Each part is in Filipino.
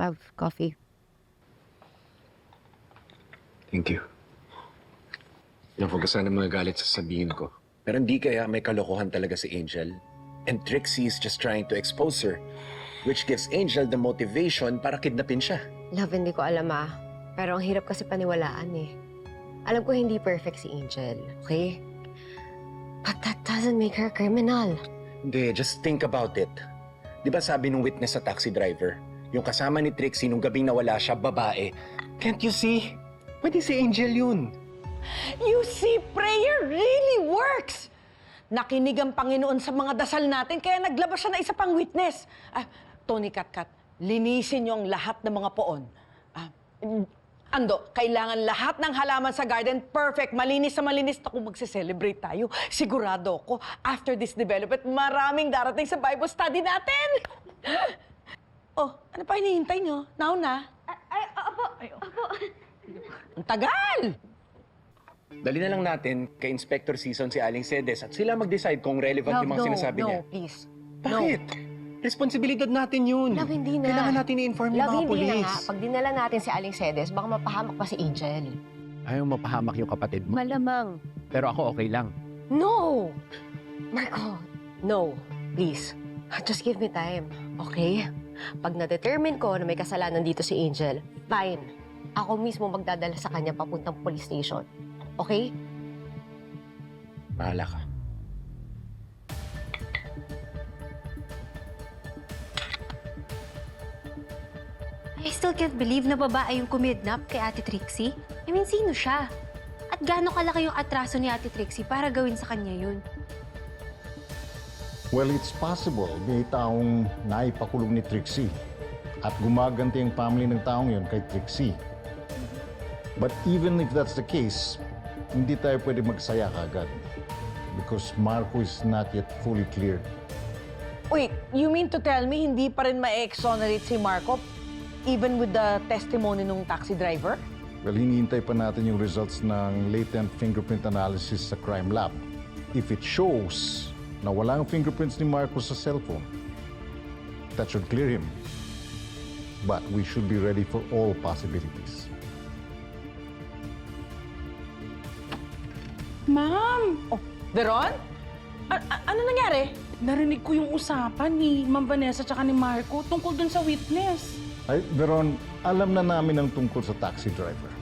have coffee. Thank you. Huwag ka sana mga galit sa sabihin ko. Pero hindi kaya may kalokohan talaga si Angel. And Trixie is just trying to expose her, which gives Angel the motivation para kidnapin siya. Love, hindi ko alam pero ang hirap kasi paniwalaan eh. Alam ko hindi perfect si Angel, okay? But that doesn't make her a criminal. Hindi, just think about it. Di ba sabi nung witness sa taxi driver, yung kasama ni Trixie nung gabing nawala siya, babae. Can't you see? Pwede si Angel yun. You see, prayer really works! Nakinig ang Panginoon sa mga dasal natin, kaya naglabas siya na isa pang witness. Tony Katkat, linisin niyo ang lahat ng mga poon. Ando, kailangan lahat ng halaman sa garden perfect, malinis na malinis na kung magse-celebrate tayo. Sigurado ko, after this development, maraming darating sa Bible study natin! Oh, ano pa hinihintay niyo? Now na? Opo. Ang tagal! Dali na lang natin kay Inspector Season si Aling Cedes at sila mag-decide kung relevant yung mga sinasabi niya. No, please. Bakit? Responsibilidad natin yun. Love, hindi na. Kailangan natin i-inform yung Love, mga hindi polis. na nga. Pag dinala natin si Aling Cedes, baka mapahamak pa si Angel. Ayaw mapahamak yung kapatid mo. Malamang. Pero ako okay lang. No! Marco, no. Please. Just give me time, okay? Pag na-determine ko na may kasalanan dito si Angel, fine. Ako mismo magdadala sa kanya papuntang police station. Okay? Bahala ka. I still can't believe na babae yung kumidnap kay Ate Trixie. I mean, sino siya? At gaano kalaki yung atraso ni Ate Trixie para gawin sa kanya yun? Well, it's possible may taong naipakulong ni Trixie at gumaganti ang family ng taong yun kay Trixie. But even if that's the case, hindi tayo pwede magsaya kagad because Marco is not yet fully cleared. Wait, you mean to tell me hindi pa rin ma-exonerate si Marco even with the testimony ng taxi driver? Well, hinihintay pa natin yung results ng latent fingerprint analysis sa crime lab. If it shows na wala ang fingerprints ni Marco sa cellphone, that should clear him. But we should be ready for all possibilities. Ma'am! Oh, Veron? Ano nangyari? Narinig ko yung usapan ni Ma'am Vanessa at ni Marco tungkol dun sa witness. Ay, Veron, alam na namin ang tungkol sa taxi driver.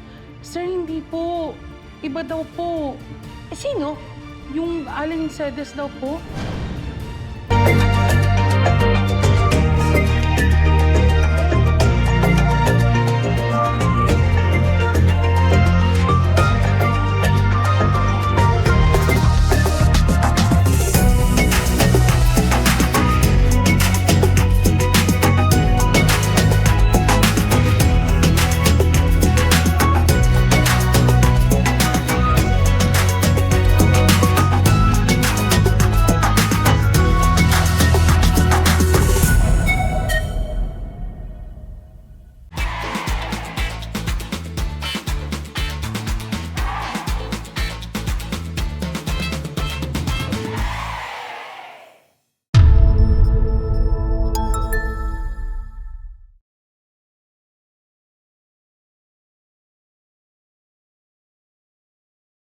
Sir, hindi po. Iba daw po. Sino? Yung Aling Cedes daw po.